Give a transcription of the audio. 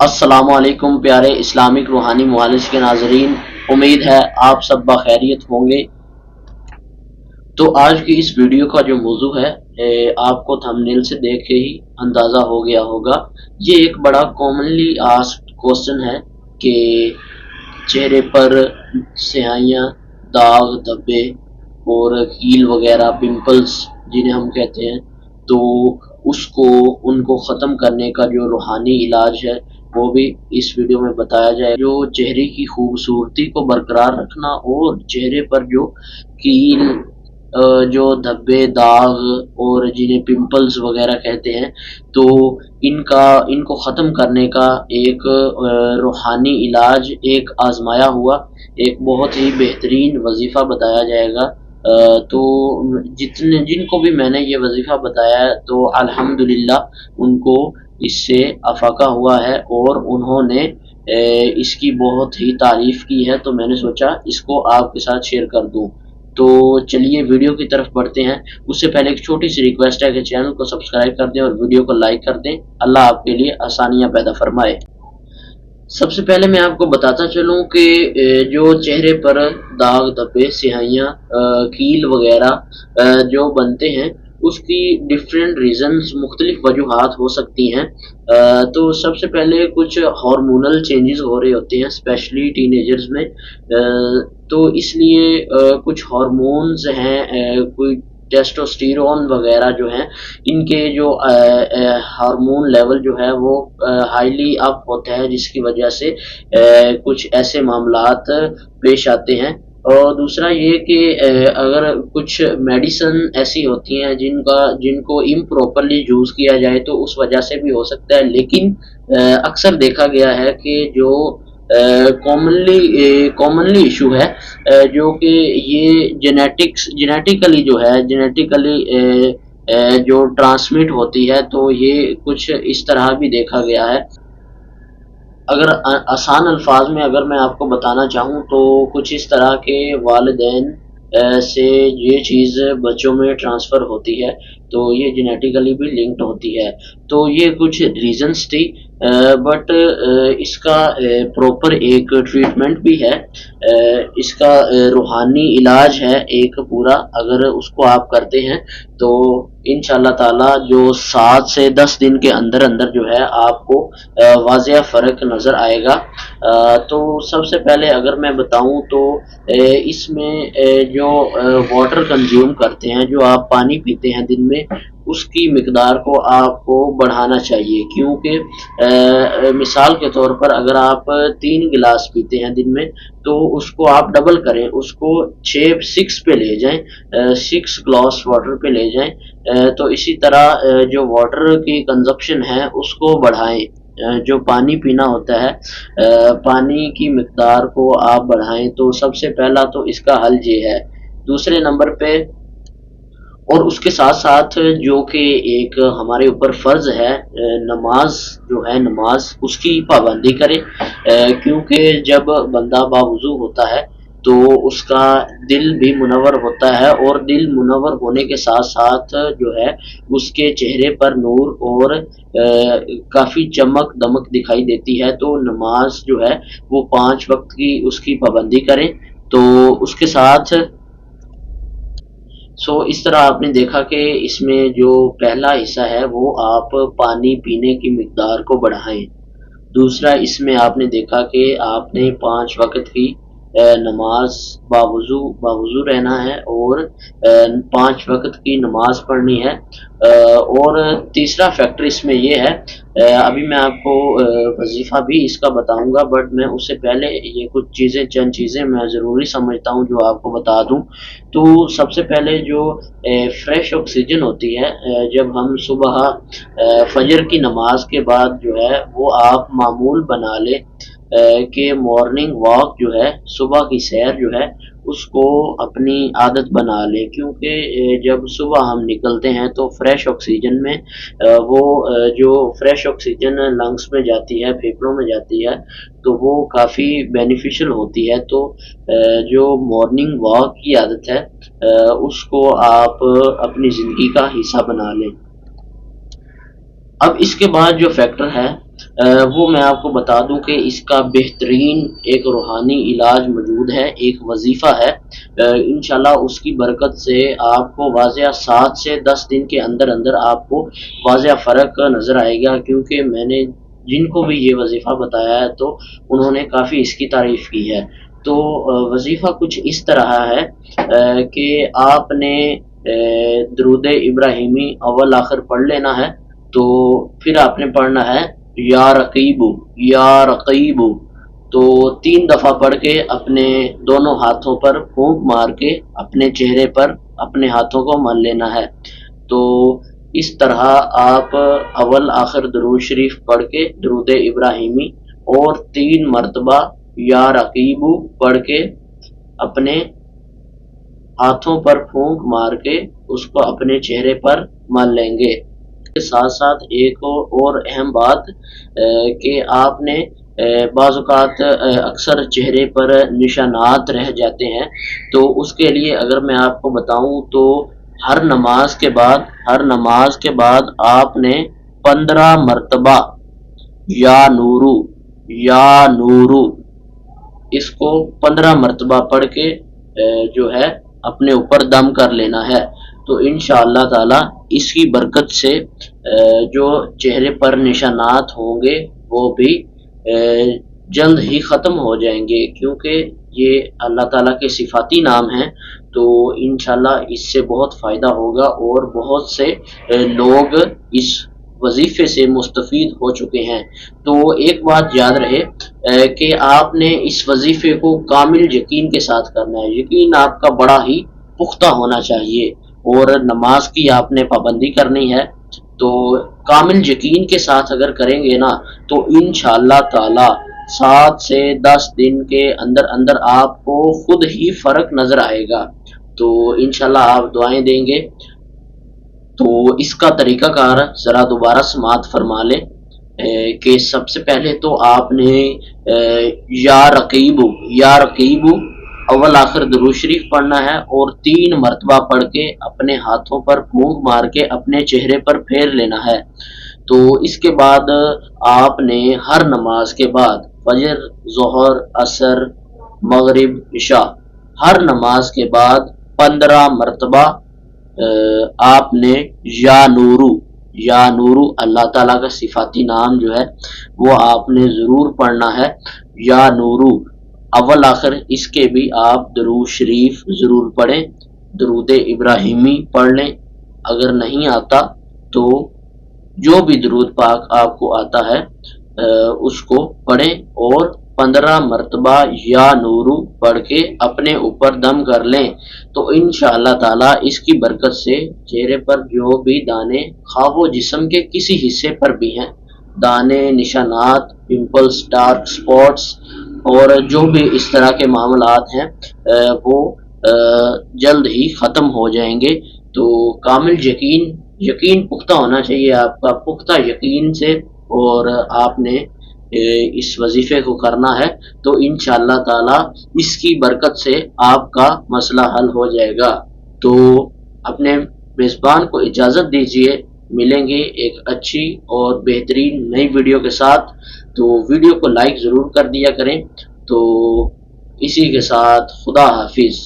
अस्सलामुअलैकुम प्यारे इस्लामिक रूहानी मुआलिज के नाजरीन, उम्मीद है आप सब बखैरियत होंगे। तो आज की इस वीडियो का जो मौजू है आपको थंबनेल से देख के ही अंदाज़ा हो गया होगा। ये एक बड़ा कॉमनली आस्क्ड क्वेश्चन है कि चेहरे पर स्याहियाँ, दाग, धब्बे और कील वगैरह, पिंपल्स जिन्हें हम कहते हैं, तो उनको ख़त्म करने का जो रूहानी इलाज है वो भी इस वीडियो में बताया जाए। जो चेहरे की खूबसूरती को बरकरार रखना और चेहरे पर जो कील, जो धब्बे, दाग और जिन्हें पिंपल्स वगैरह कहते हैं, तो इनको ख़त्म करने का एक रूहानी इलाज, एक आजमाया हुआ एक बहुत ही बेहतरीन वजीफ़ा बताया जाएगा। तो जिनको भी मैंने ये वजीफ़ा बताया है तो अल्हम्दुलिल्लाह उनको इससे अफाका हुआ है और उन्होंने इसकी बहुत ही तारीफ़ की है, तो मैंने सोचा इसको आपके साथ शेयर कर दूं। तो चलिए वीडियो की तरफ बढ़ते हैं। उससे पहले एक छोटी सी रिक्वेस्ट है कि चैनल को सब्सक्राइब कर दें और वीडियो को लाइक कर दें। अल्लाह आपके लिए आसानियां पैदा फरमाए। सबसे पहले मैं आपको बताता चलूं कि जो चेहरे पर दाग, धब्बे, स्याहियाँ, कील वगैरह जो बनते हैं उसकी डिफरेंट रीजंस, मुख्तलिफ वजूहात हो सकती हैं। तो सबसे पहले कुछ हार्मोनल चेंजेस हो रहे होते हैं स्पेशली टीनेजर्स में, तो इसलिए कुछ हार्मोन्स हैं, कोई टेस्टोस्टेरोन वगैरह जो हैं, इनके जो हार्मोन लेवल जो है वो हाईली अप होता है, जिसकी वजह से कुछ ऐसे मामलात पेश आते हैं। और दूसरा ये कि अगर कुछ मेडिसिन ऐसी होती हैं जिनको इम्प्रॉपरली यूज़ किया जाए तो उस वजह से भी हो सकता है, लेकिन अक्सर देखा गया है कि जो कॉमनली इशू है, जो कि ये जेनेटिकली जो है, जो ट्रांसमिट होती है, तो ये कुछ इस तरह भी देखा गया है। अगर आसान अल्फाज में अगर मैं आपको बताना चाहूँ तो कुछ इस तरह के वालिदैन से ये चीज़ बच्चों में ट्रांसफ़र होती है, तो ये जेनेटिकली भी लिंक्ड होती है। तो ये कुछ रीज़न्स थी, बट इसका प्रॉपर एक ट्रीटमेंट भी है। इसका रूहानी इलाज है एक पूरा, अगर उसको आप करते हैं तो इंशाअल्लाह ताला जो 7 से 10 दिन के अंदर अंदर जो है आपको वाज़िया फ़र्क नज़र आएगा। तो सबसे पहले अगर मैं बताऊं तो इसमें जो वाटर कंज्यूम करते हैं, जो आप पानी पीते हैं दिन में, उसकी मिकदार को आपको बढ़ाना चाहिए, क्योंकि मिसाल के तौर पर अगर आप 3 गिलास पीते हैं दिन में तो उसको आप डबल करें, उसको 6 पे ले जाएं, 6 ग्लास वाटर पे ले जाएं। तो इसी तरह जो वाटर की कंजप्शन है उसको बढ़ाएं, जो पानी पीना होता है, पानी की मिकदार को आप बढ़ाएं। तो सबसे पहला तो इसका हल ये है। दूसरे नंबर पे और उसके साथ साथ जो कि एक हमारे ऊपर फ़र्ज़ है, नमाज जो है, नमाज उसकी पाबंदी करें, क्योंकि जब बंदा बावुज़ू होता है तो उसका दिल भी मुनव्वर होता है, और दिल मुनव्वर होने के साथ साथ जो है उसके चेहरे पर नूर और काफ़ी चमक दमक दिखाई देती है। तो नमाज जो है वो 5 वक्त की उसकी पाबंदी करें। तो उसके साथ इस तरह आपने देखा कि इसमें जो पहला हिस्सा है वो आप पानी पीने की मिकदार को बढ़ाएं। दूसरा, इसमें आपने देखा कि आपने 5 वक्त की नमाज बावुज़ू रहना है और 5 वक्त की नमाज पढ़नी है। और तीसरा फैक्टर इसमें ये है, अभी मैं आपको वजीफ़ा भी इसका बताऊंगा, बट मैं उससे पहले ये चंद चीज़ें मैं ज़रूरी समझता हूँ जो आपको बता दूं। तो सबसे पहले जो फ्रेश ऑक्सीजन होती है, जब हम सुबह फजर की नमाज के बाद जो है वो आप मामूल बना लें कि मॉर्निंग वॉक जो है, सुबह की सैर जो है, उसको अपनी आदत बना लें, क्योंकि जब सुबह हम निकलते हैं तो फ्रेश ऑक्सीजन में जो फ्रेश ऑक्सीजन लंग्स में जाती है, फेफड़ों में जाती है, तो वो काफ़ी बेनिफिशियल होती है। तो जो मॉर्निंग वॉक की आदत है उसको आप अपनी ज़िंदगी का हिस्सा बना लें। अब इसके बाद जो फैक्टर है وہ میں آپ کو بتا دوں کہ اس کا بہترین ایک روحانی علاج موجود ہے، ایک وظیفہ ہے، انشاءاللہ اس کی برکت سے آپ کو واضح 7 سے 10 دن کے اندر اندر آپ کو واضح فرق نظر آئے گا، کیونکہ میں نے جن کو بھی یہ وظیفہ بتایا ہے تو انہوں نے کافی اس کی تعریف کی ہے۔ تو وظیفہ کچھ اس طرح ہے کہ آپ نے درود ابراہیمی اول آخر پڑھ لینا ہے، تو پھر آپ نے پڑھنا ہے یا رقیبو، یا رقیبو، تو 3 دفعہ پڑھ کے اپنے دونوں ہاتھوں پر پھونک مار کے اپنے چہرے پر اپنے ہاتھوں کو مل لینا ہے۔ تو اس طرح آپ اول آخر درود شریف پڑھ کے درود ابراہیمی اور 3 مرتبہ یا رقیبو پڑھ کے اپنے ہاتھوں پر پھونک مار کے اس کو اپنے چہرے پر مل لیں گے۔ کے ساتھ ساتھ ایک اور اہم بات کہ آپ نے بعض اوقات اکثر چہرے پر نشانات رہ جاتے ہیں، تو اس کے لیے اگر میں آپ کو بتاؤں تو ہر نماز کے بعد آپ نے 15 مرتبہ یا نورو، یا نورو، اس کو 15 مرتبہ پڑھ کے جو ہے اپنے اوپر دم کر لینا ہے۔ تو انشاءاللہ تعالی اس کی برکت سے جو چہرے پر نشانات ہوں گے وہ بھی جلد ہی ختم ہو جائیں گے، کیونکہ یہ اللہ تعالیٰ کے صفاتی نام ہیں، تو انشاءاللہ اس سے بہت فائدہ ہوگا، اور بہت سے لوگ اس وظیفے سے مستفید ہو چکے ہیں۔ تو ایک بات یاد رہے کہ آپ نے اس وظیفے کو کامل یقین کے ساتھ کرنا ہے، یقین آپ کا بڑا ہی پختہ ہونا چاہیے، اور نماز کی آپ نے پابندی کرنی ہے، تو کامل یقین کے ساتھ اگر کریں گے نا تو انشاءاللہ تعالی 7 سے 10 دن کے اندر اندر آپ کو خود ہی فرق نظر آئے گا۔ تو انشاءاللہ آپ دعائیں دیں گے، تو اس کا طریقہ کار ذرا دوبارہ سماعت فرما لیں کہ سب سے پہلے تو آپ نے یا رقیبو اول آخر درود شریف پڑھنا ہے، اور 3 مرتبہ پڑھ کے اپنے ہاتھوں پر پھونک مار کے اپنے چہرے پر پھیر لینا ہے۔ تو اس کے بعد آپ نے ہر نماز کے بعد فجر، ظہر، عصر، مغرب، عشاء، ہر نماز کے بعد 15 مرتبہ آپ نے یا نورو اللہ تعالیٰ کا صفاتی نام جو ہے وہ آپ نے ضرور پڑھنا ہے، یا نورو اول آخر اس کے بھی آپ درود شریف ضرور پڑھیں، درود ابراہیمی پڑھ لیں، اگر نہیں آتا تو جو بھی درود پاک آپ کو آتا ہے اس کو پڑھیں، اور 15 مرتبہ یا نورو پڑھ کے اپنے اوپر دم کر لیں۔ تو انشاءاللہ تعالی اس کی برکت سے چہرے پر جو بھی دانے، خواہ وہ جسم کے کسی حصے پر بھی ہیں، دانے، نشانات، پمپلز، ڈارک سپاٹس اور جو بھی اس طرح کے معاملات ہیں وہ جلد ہی ختم ہو جائیں گے۔ تو کامل یقین پختہ ہونا چاہیے آپ کا، پختہ یقین سے، اور آپ نے اس وظیفے کو کرنا ہے، تو انشاءاللہ تعالی اس کی برکت سے آپ کا مسئلہ حل ہو جائے گا۔ تو اپنے میزبان کو اجازت دیجیے، ملیں گے ایک اچھی اور بہترین نئی ویڈیو کے ساتھ، تو ویڈیو کو لائک ضرور کر دیا کریں۔ تو اسی کے ساتھ خدا حافظ۔